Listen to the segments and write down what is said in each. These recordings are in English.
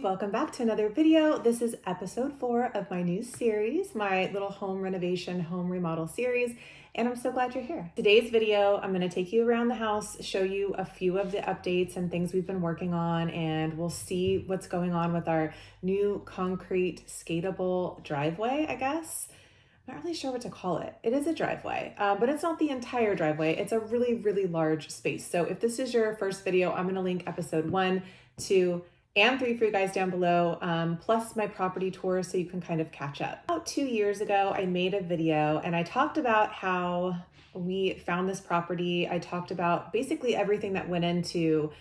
welcome back to another video. This is episode 4 of my new series, my little home renovation, home remodel series, and I'm so glad you're here. Today's video, I'm going to take you around the house, show you a few of the updates and things we've been working on, and we'll see what's going on with our new concrete skatable driveway, I guess. I'm not really sure what to call it. It is a driveway, but it's not the entire driveway. It's a really, really large space. So if this is your first video, I'm going to link episode 1, 2, and 3 for you guys down below, plus my property tour so you can kind of catch up. About 2 years ago, I made a video and I talked about how we found this property. I talked about basically everything that went into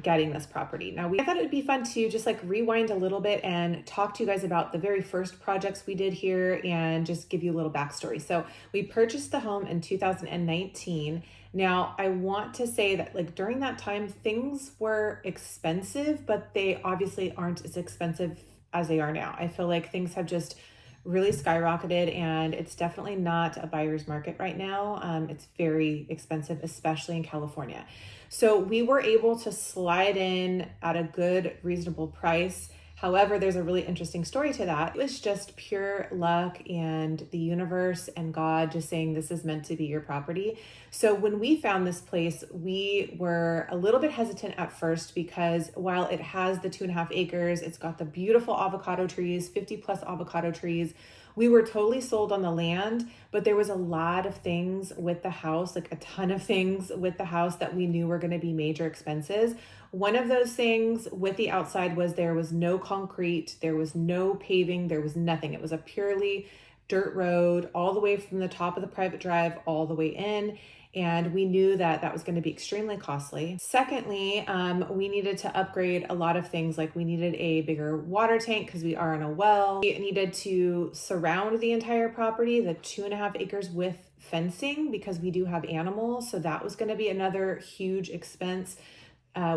getting this property. Now, I thought it would be fun to just like rewind a little bit and talk to you guys about the very first projects we did here and just give you a little backstory. So we purchased the home in 2019. Now, I want to say that like during that time, things were expensive, but they obviously aren't as expensive as they are now. I feel like things have just really skyrocketed and it's definitely not a buyer's market right now. It's very expensive, especially in California. So we were able to slide in at a good, reasonable price. However, there's a really interesting story to that. It was just pure luck and the universe and God just saying this is meant to be your property. So when we found this place, we were a little bit hesitant at first because while it has the 2.5 acres, it's got the beautiful avocado trees, 50 plus avocado trees. We were totally sold on the land, but there was a lot of things with the house, like a ton of things with the house that we knew were going to be major expenses. One of those things with the outside was there was no concrete, there was no paving, there was nothing. It was a purely dirt road all the way from the top of the private drive all the way in. And we knew that that was going to be extremely costly. Secondly, we needed to upgrade a lot of things. Like we needed a bigger water tank because we are on a well. We needed to surround the entire property, the 2.5 acres with fencing because we do have animals. So that was going to be another huge expense.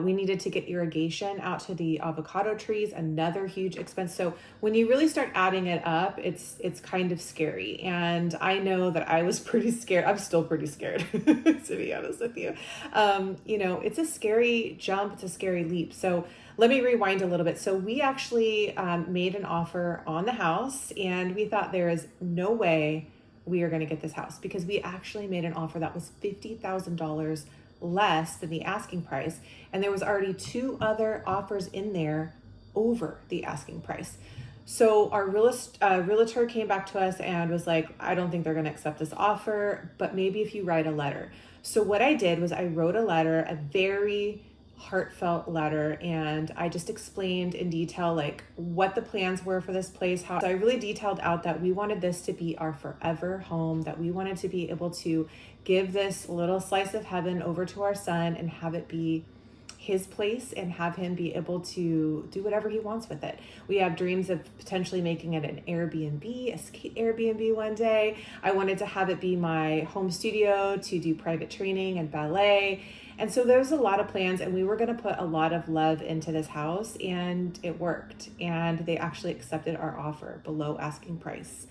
We needed to get irrigation out to the avocado trees, another huge expense. So when you really start adding it up, it's kind of scary. And I know that I was pretty scared. I'm still pretty scared, to be honest with you. It's a scary jump. It's a scary leap. So let me rewind a little bit. So we actually made an offer on the house and we thought there is no way we are going to get this house because we actually made an offer that was $50,000 less than the asking price. And there was already 2 other offers in there over the asking price. So our realtor came back to us and was like, I don't think they're going to accept this offer, but maybe if you write a letter. So what I did was I wrote a letter, a very heartfelt letter, and I just explained in detail like what the plans were for this place. So I really detailed out that we wanted this to be our forever home, that we wanted to be able to give this little slice of heaven over to our son and have it be his place and have him be able to do whatever he wants with it. We have dreams of potentially making it an Airbnb, a skate Airbnb one day. I wanted to have it be my home studio to do private training and ballet. And so there's a lot of plans and we were going to put a lot of love into this house and it worked. And they actually accepted our offer below asking price.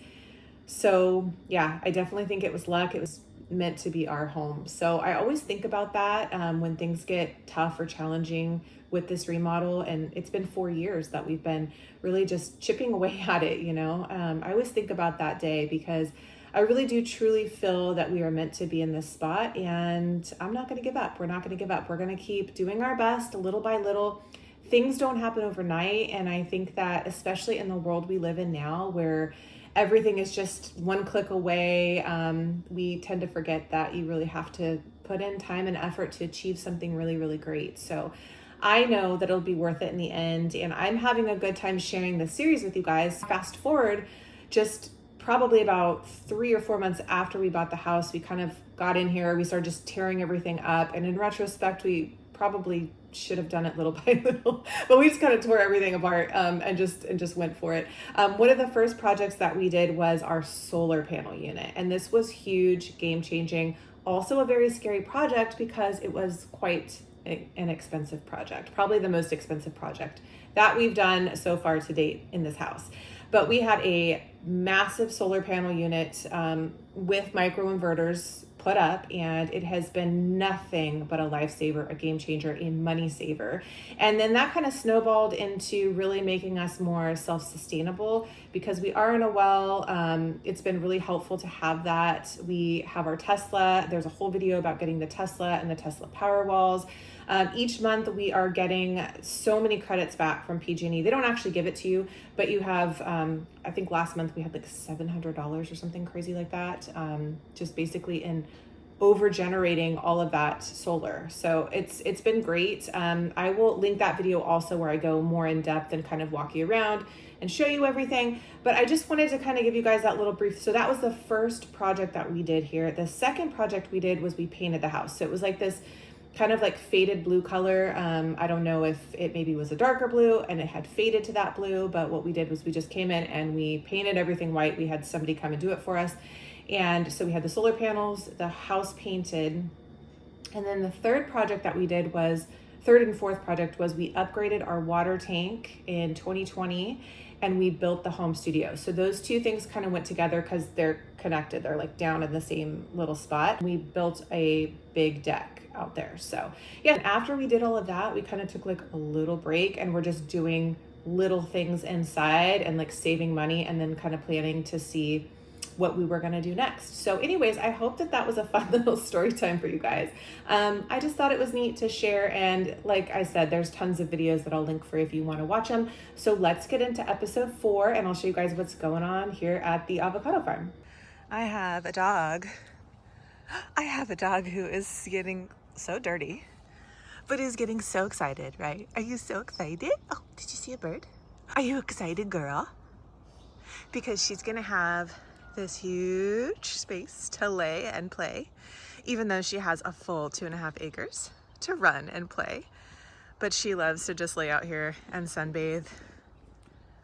So yeah, I definitely think it was luck. It was meant to be our home. So I always think about that when things get tough or challenging with this remodel. And it's been 4 years that we've been really just chipping away at it, I always think about that day because I really do truly feel that we are meant to be in this spot and I'm not going to give up. We're not going to give up. We're going to keep doing our best little by little. Things don't happen overnight. And I think that especially in the world we live in now where everything is just one click away, we tend to forget that you really have to put in time and effort to achieve something really, really great. So I know that it'll be worth it in the end. And I'm having a good time sharing this series with you guys. Fast forward just probably about 3 or 4 months after we bought the house, we kind of got in here, we started just tearing everything up. And in retrospect, we probably should have done it little by little, but we just kind of tore everything apart and just went for it. One of the first projects that we did was our solar panel unit. And this was huge, game changing, also a very scary project because it was quite an expensive project, probably the most expensive project that we've done so far to date in this house. But we had a massive solar panel unit with microinverters put up, and it has been nothing but a lifesaver, a game changer, a money saver. And then that kind of snowballed into really making us more self-sustainable because we are in a well. It's been really helpful to have that. We have our Tesla. There's a whole video about getting the Tesla and the Tesla Powerwalls. Each month we are getting so many credits back from PG&E. They don't actually give it to you, but you have, I think last month we had like $700 or something crazy like that, just basically in over generating all of that solar. So it's been great. I will link that video also where I go more in depth and kind of walk you around and show you everything. But I just wanted to kind of give you guys that little brief. So that was the first project that we did here. The second project we did was we painted the house. So it was like this kind of like faded blue color. I don't know if it maybe was a darker blue and it had faded to that blue, but what we did was we just came in and we painted everything white. We had somebody come and do it for us. And so we had the solar panels, the house painted. And then the third and fourth project was we upgraded our water tank in 2020 and we built the home studio. So those two things kind of went together because they're connected. They're like down in the same little spot. We built a big deck out there. So yeah, after we did all of that, we kind of took like a little break and we're just doing little things inside and like saving money and then kind of planning to see what we were going to do next. So anyways, I hope that that was a fun little story time for you guys. I just thought it was neat to share. And like I said, there's tons of videos that I'll link for if you want to watch them. So let's get into episode 4 and I'll show you guys what's going on here at the avocado farm. I have a dog who is getting so dirty, but is getting so excited, right? Are you so excited? Oh, did you see a bird? Are you excited, girl? Because she's gonna have this huge space to lay and play, even though she has a full 2.5 acres to run and play. But she loves to just lay out here and sunbathe.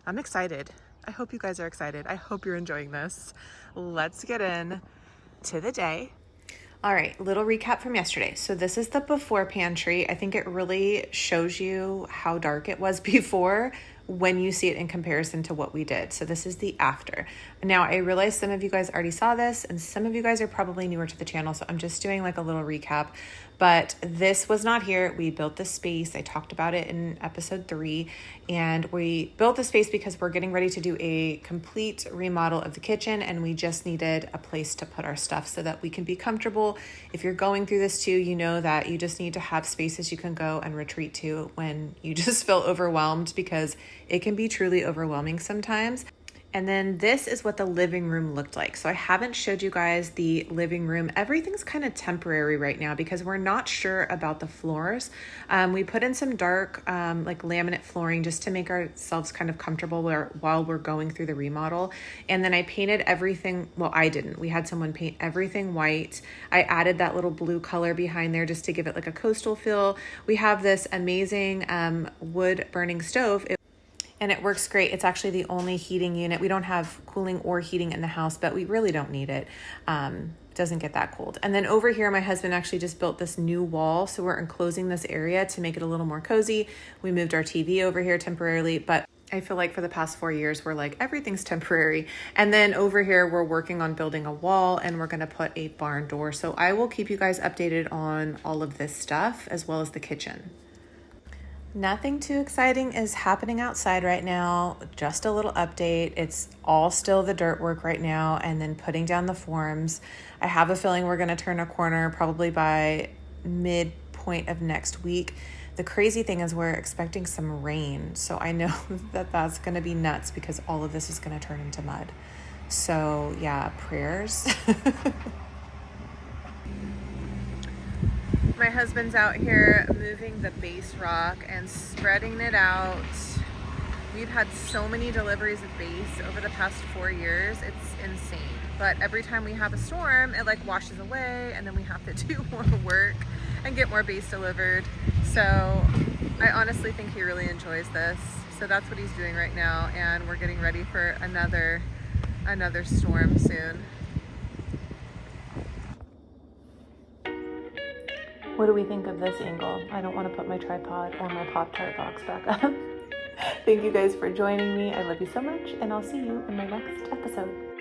I'm excited. I hope you guys are excited. I hope you're enjoying this. Let's get in to the day. All right, little recap from yesterday. So this is the before pantry. I think it really shows you how dark it was before when you see it in comparison to what we did. So this is the after. Now I realize some of you guys already saw this and some of you guys are probably newer to the channel. So I'm just doing like a little recap, but this was not here. We built this space. I talked about it in episode 3 and we built the space because we're getting ready to do a complete remodel of the kitchen and we just needed a place to put our stuff so that we can be comfortable. If you're going through this too, you know that you just need to have spaces you can go and retreat to when you just feel overwhelmed because it can be truly overwhelming sometimes. And then this is what the living room looked like. So I haven't showed you guys the living room. Everything's kind of temporary right now because we're not sure about the floors. We put in some dark like laminate flooring just to make ourselves kind of comfortable while we're going through the remodel. And then I painted everything. Well, I didn't. We had someone paint everything white. I added that little blue color behind there just to give it like a coastal feel. We have this amazing wood burning stove. And it works great. It's actually the only heating unit. We don't have cooling or heating in the house, but we really don't need it. It doesn't get that cold. And then over here, my husband actually just built this new wall. So we're enclosing this area to make it a little more cozy. We moved our TV over here temporarily, but I feel like for the past 4 years, we're like, everything's temporary. And then over here, we're working on building a wall and we're gonna put a barn door. So I will keep you guys updated on all of this stuff as well as the kitchen. Nothing too exciting is happening outside right now. Just a little update. It's all still the dirt work right now and then putting down the forms. I have a feeling we're going to turn a corner probably by midpoint of next week. The crazy thing is we're expecting some rain. So I know that that's going to be nuts because all of this is going to turn into mud. So yeah, prayers. My husband's out here moving the base rock and spreading it out. We've had so many deliveries of base over the past 4 years. It's insane. But every time we have a storm, it like washes away and then we have to do more work and get more base delivered. So I honestly think he really enjoys this. So that's what he's doing right now. And we're getting ready for another storm soon. What do we think of this angle? I don't want to put my tripod or my Pop-Tart box back up. Thank you guys for joining me. I love you so much, and I'll see you in my next episode.